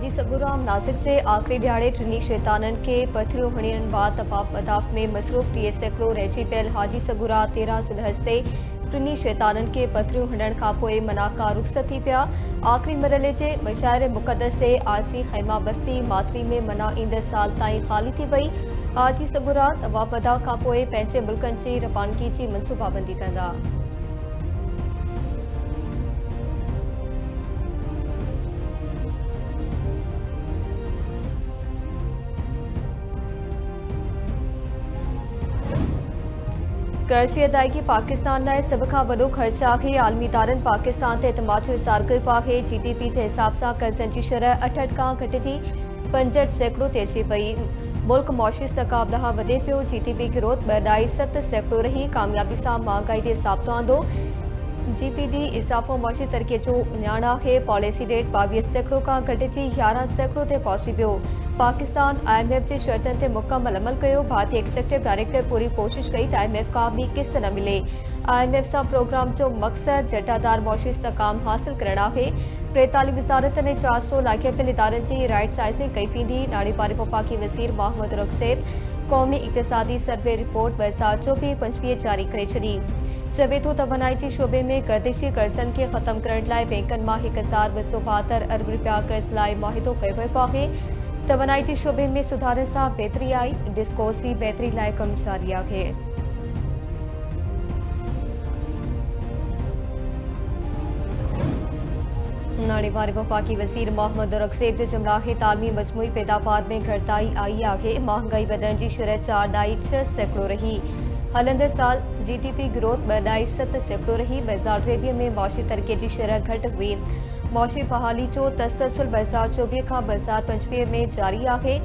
हाजी सगुराम नासिक जे आखिरी दिहाड़े टिनी शैताननि खे पथरियूं हणण बाद तवाफ़ मदाफ़ में मसरूफ़ टीह सैकड़ो रहिजी पियल हाजी सगुरा 13 ज़ुल्हज ते टिनी शैताननि खे पथरियूं हणण खां पोइ मनाका रुख़्सत थी पिया। आख़िरी मरहले जे मशाइर मुक़दस जे आरसी खैमा बस्ती मातरी में मना ईंदड़ साल ताईं ख़ाली थी वई। हाजी सगुरा तवाफ़ मदाफ़ खां पोइ पंहिंजे मुल्कनि जी रवानगी जी मनसूबाबंदी कंदा। कर्ज़ जी अदायगी पाकिस्तान लाइ सभ खां वॾो ख़र्च आहे। आलमी इदारनि पाकिस्तान ते एतमाद जो इज़हार कयो आहे। GDP जे हिसाब सां कर्ज़नि जी शरह 68 खां घटिजी 65% ते अची पई। मुल्क मौशी इस्तकाम ॾांहुं वधे पियो। GDP ग्रोथ 2.7% रही। कामयाबी सां महांगाई ते साबितो आंदो। GPD इज़ाफ़ो मौशी तरक़ीअ जो न्याण आहे। पॉलिसी रेट 22% खां घटिजी 11% ते पहुची पियो। पाकिस्तान IMF जे शर्तनि ते मुकमल अमल कयो। भारतीय एक्ज़ीक्यूटिव डायरेक्टर पूरी कोशिश कई त IMF खां ॿी किस्त न मिले। IMF सां प्रोग्राम जो मक़सद जटादार मौशी इस्तकाम हासिल करणु आहे। 43 वज़ारतनि ऐं 400 लाॻापियल इदारनि जी राइट साइज़िंग कई वेंदी। नाड़ीपारी वफ़ाक़ी वज़ीर मोहम्मद रग़सेब क़ौमी इक़्तिसादी सर्वे रिपोर्ट 2024-25 जारी करे छॾी। चवे थो तवानाई जे शोबे में गर्दिशी कर्ज़नि खे ख़त्म करण लाइ बैंकनि मां 1272 अरब रुपया कर्ज़ लाइ मुआहिदो कयो वियो आहे। तवानाई जे शोबे में सुधारनि सां बहितरी आई। डिस्कोर्स जी बहितरी लाइ कमु जारी आहे। नाड़ीवारी वफ़ाक़ी वज़ीर मोहम्मद रग़सेब जो जुमिला आहे तालमी मजमूई पैदावार में घटिताई आई आहे। महांगाई वधण जी शरह 4.6% रही। हलंदड़ साल GDP ग्रोथ 2.7% रही। 2023 में मौशी तरक़ीअ जी शरह घटि हुई। मौशी बहाली जो तसलसल 2024 खां 2025 में जारी आहे।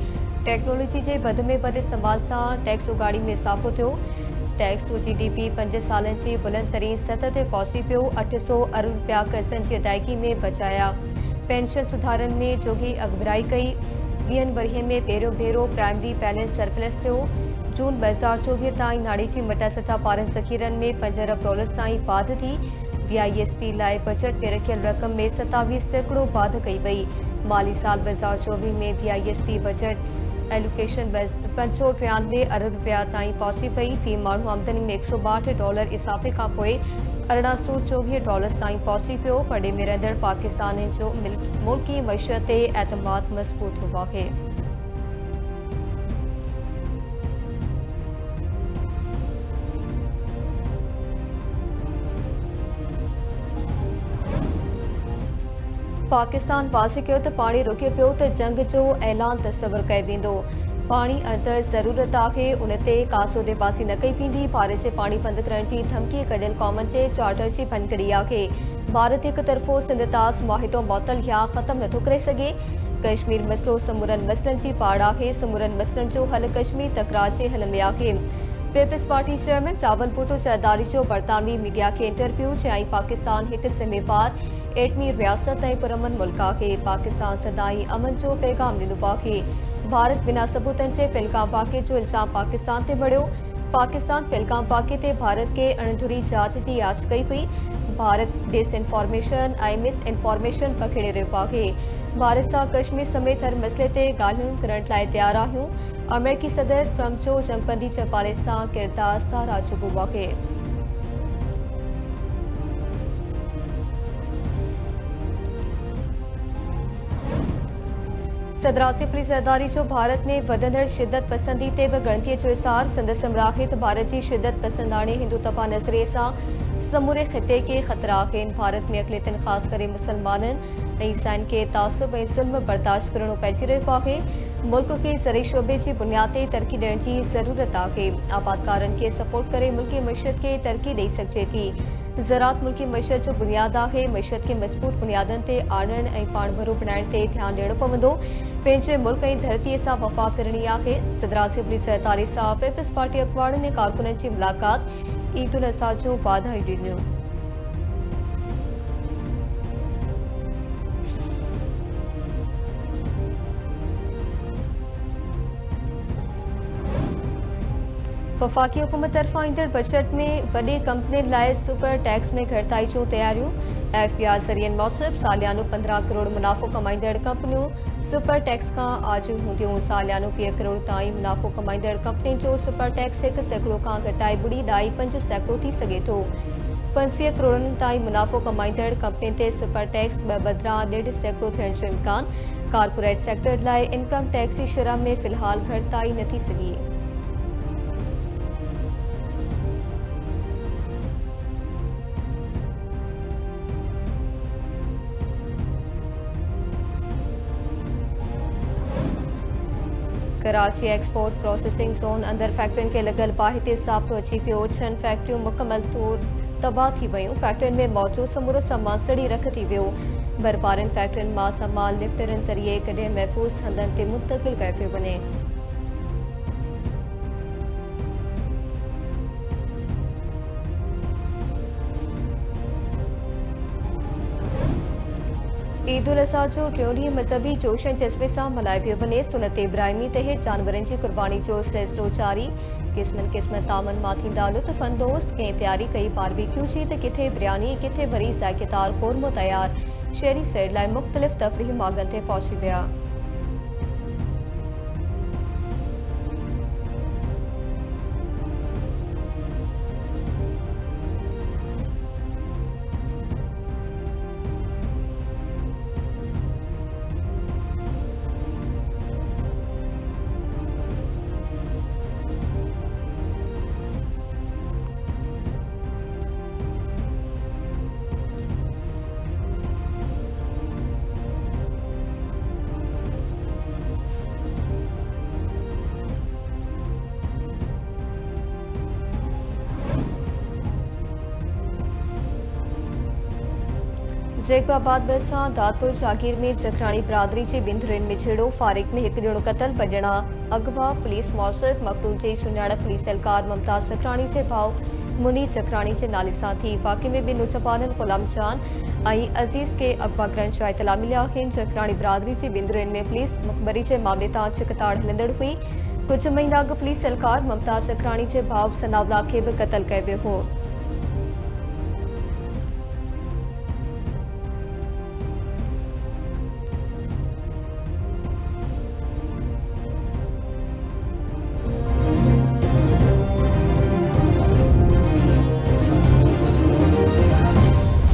टेक्नोलॉजी जे वध में वधि इस्तेमाल सां टैक्स उगाड़ी में इज़ाफ़ो थियो। टैक्स टू GDP 5 सालनि जी बुलंद तरीन सतह ते पहुची पियो। 800 अरब रुपया कर्ज़नि जी अदायगी में बचाया। पेंशन सुधारनि में जोगी अॻुवाई कई। ॿियनि वरिए में पहिरियों भेरो प्राइमरी बैलेंस सरप्लस थियो। जून 2024 ताईं नाड़ी जी मटा सतह पारनि ज़ख़ीरनि में 5 अरब डॉलर ताईं वाधि थी। BISP लाइ बजट में रखियल रक़म में 27% वाधि कई वई। माली साल 2024 में BISP बजट एलोकेशन 593 अरब रुपया ताईं पहुची पई। फी माण्हू आमदनी में 162 डॉलर इज़ाफ़े खां पोइ 1824 डॉलर ताईं पहुची पियो। पड़े में रहंदड़ पाकिस्तान जो मुल्की मईशत ते एतमाद मज़बूत थियो आहे। पाकिस्तान वाज़े कयो त पाणी रुके पियो त जंग जो ऐलान तस्वर कयो वेंदो। पाणी अंदरि ज़रूरत आहे, उन ते का सौदेबाज़ी न कई वेंदी। भारत जे पाणी बंदि करण जी धमकी कढियल क़ौमनि जे चार्टर जी भनकड़ी आहे। भारत हिक तरफ़ो सिंध-तास मुआहिदो मुअतल या ख़त्म नथो करे सघे। कश्मीर मसइलो समूरनि मसइलनि जी पाड़ आहे। समूरनि मसइलनि जो हल कश्मीर तकरार जे हल में आहे। Peoples Party chairman Rawal Bhutto Zardari जो बरतानवी मीडिया खे इंटरव्यू चयाईं पाकिस्तान हिक ज़िम्मेवार एटमी रियासत ऐं पुरअमन मुल्क आहे। पाकिस्तान सदाईं अमन जो पैगाम ॾिनो आहे। भारत बिना सबूतनि जे पहलगाम वाक़े जो इल्ज़ाम पाकिस्तान ते मढ़ियो। पाकिस्तान पहलगाम वाक़े ते भारत खे अणधुरी जांच जी आछ कई हुई। भारत डिसइंफॉर्मेशन ऐं मिसइंफॉर्मेशन पखेड़े रहियो आहे। भारत सां कश्मीर समेत हर मसइले ते ॻाल्हियूं करण लाइ तयारु आहियूं। अमेरिकी सदर ट्रंप जो जंगबंदी जे हवाले सां किरदारु साराह चुको आहे। सदर आसिफ अली ज़रदारी जो भारत में वधंदड़ शिदत पसंदी ते बि ॻणतीअ जो इज़हार। संदसि समरा आहे त भारत जी शिदत पसंदाणे हिंदुत्व नज़रिए सां समूरे ख़िते खे ख़तरा आहिनि। भारत में अक़लियतनि ख़ासि करे मुसलमाननि ऐं ईसाइनि खे तासुब ऐं ज़ुल्म बर्दाश्त करणो पइजी रहियो आहे। मुल्क खे ज़रई शोबे जी बुनियाद ते तरक़ी ॾियण जी ज़रूरत आहे। आबादकारनि खे सपोर्ट करे मुल्की मईशत खे तरक़ी ॾेई सघिजे थी। ज़राअत मुल्की मईशत जो बुनियाद आहे। मईशत खे मज़बूत बुनियादनि ते आणण ऐं पाण भरो बणाइण ते ध्यानु ॾियणो पवंदो। पंहिंजे मुल्क ऐं धरतीअ सां वफ़ा करणी आहे। सदर आसिफ अली ज़रदारी सां पीपल्स पार्टी अॻुवाणनि ऐं कारकुननि जी मुलाक़ात। ईद उल अज़हा जूं वाधायूं ॾिनियूं। वफ़ाक़ी हुकूमत तरफ़ां ईंदड़ बजट में वॾे कंपनियुनि लाइ सुपर टैक्स में घटिताई जूं तयारियूं। एफपीआर ज़रियनि मूजिबि सालियानो 15 करोड़ मुनाफ़ो कमाईंदड़ कंपनियूं सुपर टैक्स खां आजू हूंदियूं। सालियानो 20 करोड़ ताईं मुनाफ़ो कमाईंदड़ कंपनियुनि जो सुपर टैक्स 1% खां घटाए 0.5% थी सघे थो। 25 करोड़नि ताईं मुनाफ़ो कमाईंदड़ कंपनियुनि ते सुपर टैक्स 2 बदिरां 1.5% थियण जो इम्कान। कारपोरेट सेक्टर लाइ इनकम टैक्स जी शरह में फ़िलहाल घटिताई न थी सघी। कराची एक्सपोर्ट प्रोसेसिंग ज़ोन अंदर फैक्ट्रियुनि खे लॻल बाहि ते साबितो अची पियो। 6 फैक्ट्रियूं मुकमल तौर तबाह थी वयूं। फैक्ट्रियुनि में मौजूदु समूरो सामान सड़ी रख थी वियो। बरपारनि फैक्ट्रियुनि मां सामान लिफ्टरनि ज़रिए कॾहिं महफ़ूज़ हंधनि ते मुंतक़िल कयो पियो वञे। ईद उल अज़हा जो टियों ॾींहुं मज़हबी जोश ऐं जज़्बे सां मल्हायो पियो वञे। सुन्नत इब्राहिमी तहत जानवरनि जी कुर्बानी जो सिलसिलो जारी। क़िस्मनि क़िस्मनि तामनि मां थींदा लुत्फ़अंदोज़। कंहिं तयारी कई बारबेक्यू जी त किथे बिरयानी, किथे वरी ज़ाइकेदार क़ौरमो तयार। शहरी सैर लाइ मुख़्तलिफ़ तफ़रीही मार्गनि ते पहुची विया। जैकबाबाद भरिसां दादपुर जागीर में जखराणी बिरादरी जी बिंदुरियुनि में छेड़ो। फारिक में हिकु ॼणो क़तल, 2 ॼणा अगवा। पुलिस मूजिबि मक़तूल जी सुञाणप पुलिस एहलकार मुमताज़ जखराणी जे भाउ मुनी जखराणी जे नाले सां थी। वाक़े में 2 नौजवाननि ग़ुलाम जान ऐं अज़ीज़ खे अगवा करण जा इतला मिलिया आहिनि। जखराणी बिरादरी जी बिंदुरियुनि में पुलिस मुख़बरी जे मामले तां चिकताड़ हलंदड़ हुई। कुझु महीना अॻु पुलिस एहलकार मुमताज़ जखराणी जे भाउ सनाउल्लाह खे बि क़तल कयो वियो हो।